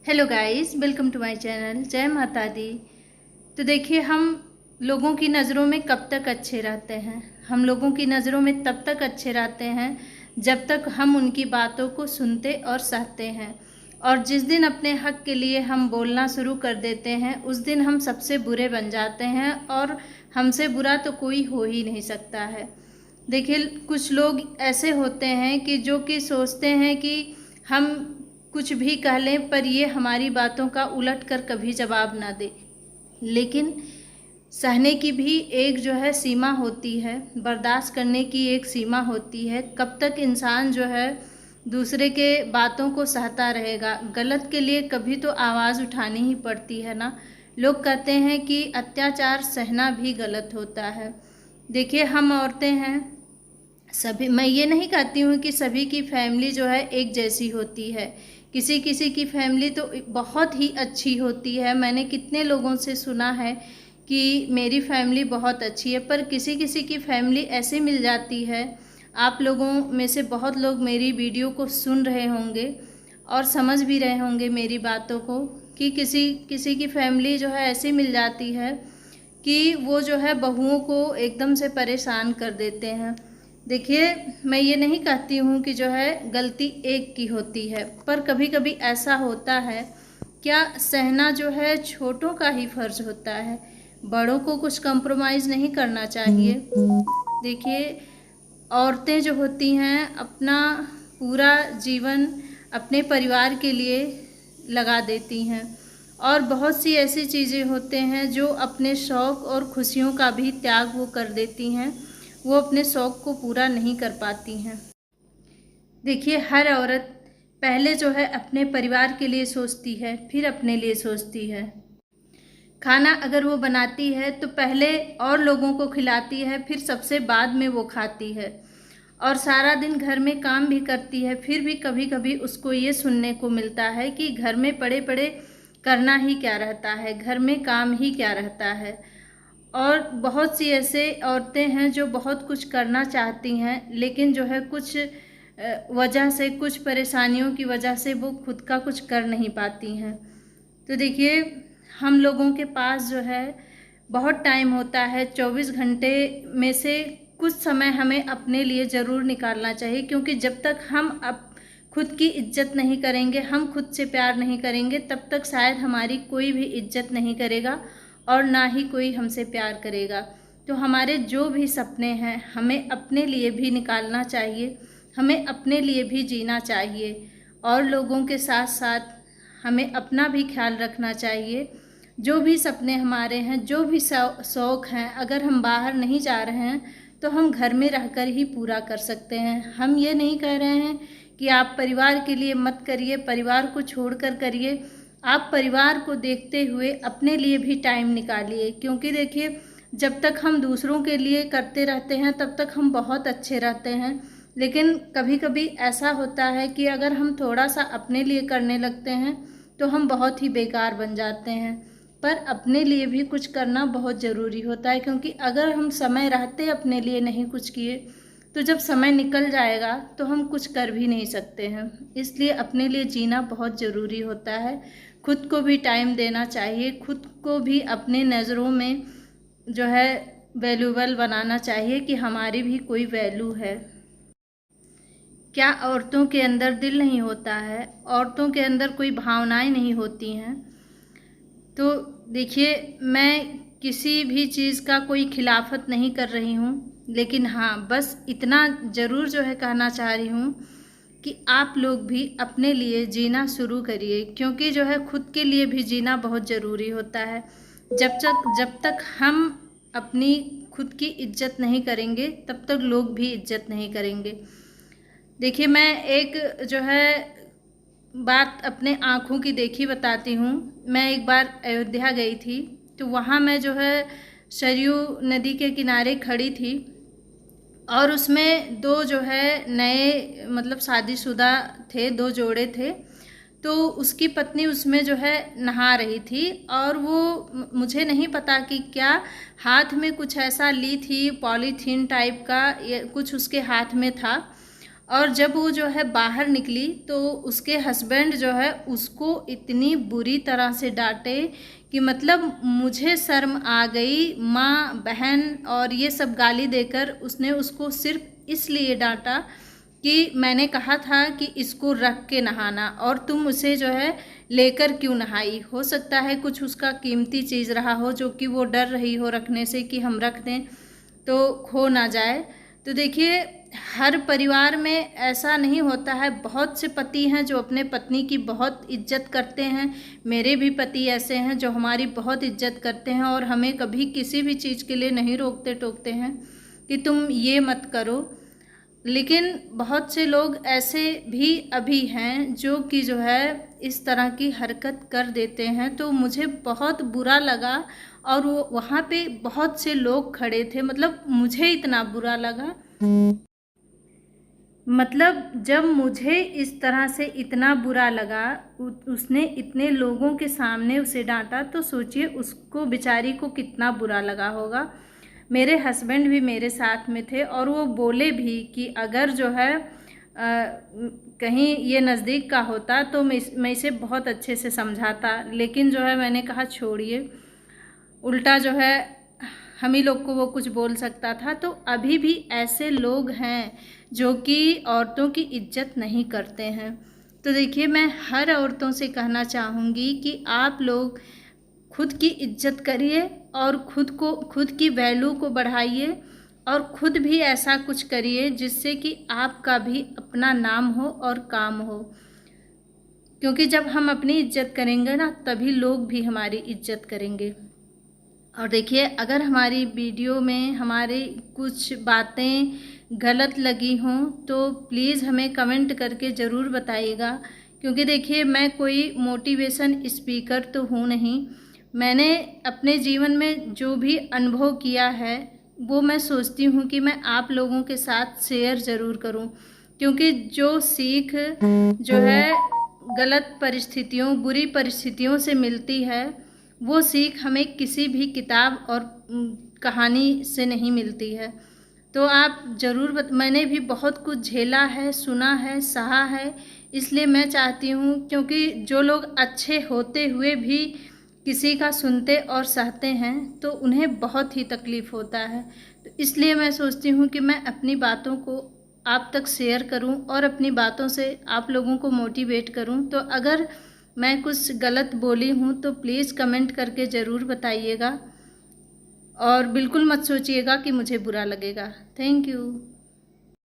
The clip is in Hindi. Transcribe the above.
Hello guys, welcome to my channel. जय माता दी। तो देखिए, हम लोगों की नज़रों में कब तक अच्छे रहते हैं। हम लोगों की नज़रों में तब तक अच्छे रहते हैं जब तक हम उनकी बातों को सुनते और सहते हैं। और जिस दिन अपने हक के लिए हम बोलना शुरू कर देते हैं, उस दिन हम सबसे बुरे बन जाते हैं और हमसे बुरा तो कोई हो ही नहीं सकता है। देखिए, कुछ लोग ऐसे होते हैं कि जो कि सोचते हैं कि हम कुछ भी कह लें पर ये हमारी बातों का उलट कर कभी जवाब ना दे। लेकिन सहने की भी एक जो है सीमा होती है, बर्दाश्त करने की एक सीमा होती है। कब तक इंसान जो है दूसरे के बातों को सहता रहेगा। गलत के लिए कभी तो आवाज़ उठानी ही पड़ती है ना। लोग कहते हैं कि अत्याचार सहना भी गलत होता है। देखिए, हम औरतें हैं, सभी, मैं ये नहीं कहती हूँ कि सभी की फैमिली जो है एक जैसी होती है। किसी किसी की फैमिली तो बहुत ही अच्छी होती है। मैंने कितने लोगों से सुना है कि मेरी फैमिली बहुत अच्छी है, पर किसी किसी की फैमिली ऐसे मिल जाती है। आप लोगों में से बहुत लोग मेरी वीडियो को सुन रहे होंगे और समझ भी रहे होंगे मेरी बातों को, कि किसी किसी की फैमिली जो है ऐसी मिल जाती है कि वो जो है बहुओं को एकदम से परेशान कर देते हैं। देखिए, मैं ये नहीं कहती हूँ कि जो है गलती एक की होती है, पर कभी कभी ऐसा होता है। क्या सहना जो है छोटों का ही फर्ज होता है, बड़ों को कुछ कंप्रोमाइज़ नहीं करना चाहिए। देखिए, औरतें जो होती हैं अपना पूरा जीवन अपने परिवार के लिए लगा देती हैं, और बहुत सी ऐसी चीज़ें होते हैं जो अपने शौक़ और खुशियों का भी त्याग वो कर देती हैं। वो अपने शौक़ को पूरा नहीं कर पाती हैं। देखिए, हर औरत पहले जो है अपने परिवार के लिए सोचती है, फिर अपने लिए सोचती है। खाना अगर वो बनाती है तो पहले और लोगों को खिलाती है, फिर सबसे बाद में वो खाती है। और सारा दिन घर में काम भी करती है, फिर भी कभी कभी उसको ये सुनने को मिलता है कि घर में पड़े पड़े करना ही क्या रहता है, घर में काम ही क्या रहता है। और बहुत सी ऐसे औरतें हैं जो बहुत कुछ करना चाहती हैं, लेकिन जो है कुछ वजह से, कुछ परेशानियों की वजह से वो खुद का कुछ कर नहीं पाती हैं। तो देखिए, हम लोगों के पास जो है बहुत टाइम होता है। 24 घंटे में से कुछ समय हमें अपने लिए ज़रूर निकालना चाहिए, क्योंकि जब तक हम खुद की इज्जत नहीं करेंगे, हम खुद से प्यार नहीं करेंगे, तब तक शायद हमारी कोई भी इज्जत नहीं करेगा और ना ही कोई हमसे प्यार करेगा। तो हमारे जो भी सपने हैं हमें अपने लिए भी निकालना चाहिए, हमें अपने लिए भी जीना चाहिए, और लोगों के साथ साथ हमें अपना भी ख्याल रखना चाहिए। जो भी सपने हमारे हैं, जो भी शौक़ हैं, अगर हम बाहर नहीं जा रहे हैं तो हम घर में रहकर ही पूरा कर सकते हैं। हम ये नहीं कह रहे हैं कि आप परिवार के लिए मत करिए, परिवार को छोड़कर करिए। आप परिवार को देखते हुए अपने लिए भी टाइम निकालिए, क्योंकि देखिए, जब तक हम दूसरों के लिए करते रहते हैं तब तक हम बहुत अच्छे रहते हैं। लेकिन कभी कभी ऐसा होता है कि अगर हम थोड़ा सा अपने लिए करने लगते हैं तो हम बहुत ही बेकार बन जाते हैं। पर अपने लिए भी कुछ करना बहुत ज़रूरी होता है, क्योंकि अगर हम समय रहते अपने लिए नहीं कुछ किए तो जब समय निकल जाएगा तो हम कुछ कर भी नहीं सकते हैं। इसलिए अपने लिए जीना बहुत ज़रूरी होता है। खुद को भी टाइम देना चाहिए, खुद को भी अपने नज़रों में जो है वैल्यूबल बनाना चाहिए कि हमारी भी कोई वैल्यू है। क्या औरतों के अंदर दिल नहीं होता है? औरतों के अंदर कोई भावनाएं नहीं होती हैं? तो देखिए, मैं किसी भी चीज़ का कोई खिलाफत नहीं कर रही हूँ, लेकिन हाँ, बस इतना ज़रूर जो है कहना चाह रही हूँ कि आप लोग भी अपने लिए जीना शुरू करिए, क्योंकि जो है खुद के लिए भी जीना बहुत ज़रूरी होता है। जब तक हम अपनी खुद की इज्जत नहीं करेंगे तब तक लोग भी इज्जत नहीं करेंगे। देखिए, मैं एक जो है बात अपने आँखों की देखी बताती हूँ। मैं एक बार अयोध्या गई थी, तो वहाँ मैं जो है सरयू नदी के किनारे खड़ी थी, और उसमें दो जो है नए, मतलब शादीशुदा थे, दो जोड़े थे। तो उसकी पत्नी उसमें जो है नहा रही थी, और वो मुझे नहीं पता कि क्या हाथ में कुछ ऐसा ली थी, पॉलीथीन टाइप का, ये कुछ उसके हाथ में था। और जब वो जो है बाहर निकली तो उसके हस्बैंड जो है उसको इतनी बुरी तरह से डांटे कि मतलब मुझे शर्म आ गई। माँ बहन और ये सब गाली देकर उसने उसको सिर्फ इसलिए डांटा कि मैंने कहा था कि इसको रख के नहाना और तुम उसे जो है लेकर क्यों नहाई। हो सकता है कुछ उसका कीमती चीज़ रहा हो जो कि वो डर रही हो रखने से कि हम रख दें तो खो ना जाए। तो देखिए हर परिवार में ऐसा नहीं होता है। बहुत से पति हैं जो अपने पत्नी की बहुत इज्जत करते हैं। मेरे भी पति ऐसे हैं जो हमारी बहुत इज्जत करते हैं और हमें कभी किसी भी चीज़ के लिए नहीं रोकते टोकते हैं कि तुम ये मत करो। लेकिन बहुत से लोग ऐसे भी अभी हैं जो कि जो है इस तरह की हरकत कर देते हैं। तो मुझे बहुत बुरा लगा और वो वहाँ पे बहुत से लोग खड़े थे। मतलब मुझे इतना बुरा लगा, मतलब जब मुझे इस तरह से इतना बुरा लगा, उसने इतने लोगों के सामने उसे डांटा, तो सोचिए उसको बेचारी को कितना बुरा लगा होगा। मेरे हस्बैंड भी मेरे साथ में थे और वो बोले भी कि अगर जो है कहीं ये नज़दीक का होता तो मैं इसे बहुत अच्छे से समझाता, लेकिन जो है मैंने कहा छोड़िए, उल्टा जो है हम ही लोग को वो कुछ बोल सकता था। तो अभी भी ऐसे लोग हैं जो कि औरतों की इज्जत नहीं करते हैं। तो देखिए मैं हर औरतों से कहना चाहूँगी कि आप लोग खुद की इज्जत करिए और खुद की वैल्यू को बढ़ाइए और खुद भी ऐसा कुछ करिए जिससे कि आपका भी अपना नाम हो और काम हो। क्योंकि जब हम अपनी इज्जत करेंगे ना तभी लोग भी हमारी इज्जत करेंगे। और देखिए अगर हमारी वीडियो में हमारी कुछ बातें गलत लगी हों तो प्लीज़ हमें कमेंट करके ज़रूर बताइएगा। क्योंकि देखिए मैं कोई मोटिवेशन स्पीकर तो हूँ नहीं। मैंने अपने जीवन में जो भी अनुभव किया है वो मैं सोचती हूँ कि मैं आप लोगों के साथ शेयर ज़रूर करूँ। क्योंकि जो सीख जो है गलत परिस्थितियों बुरी परिस्थितियों से मिलती है वो सीख हमें किसी भी किताब और कहानी से नहीं मिलती है। तो आप ज़रूर मैंने भी बहुत कुछ झेला है, सुना है, सहा है। इसलिए मैं चाहती हूँ, क्योंकि जो लोग अच्छे होते हुए भी किसी का सुनते और सहते हैं तो उन्हें बहुत ही तकलीफ़ होता है। तो इसलिए मैं सोचती हूँ कि मैं अपनी बातों को आप तक शेयर करूं और अपनी बातों से आप लोगों को मोटिवेट करूं। तो अगर मैं कुछ गलत बोली हूं तो प्लीज़ कमेंट करके ज़रूर बताइएगा और बिल्कुल मत सोचिएगा कि मुझे बुरा लगेगा। Thank you.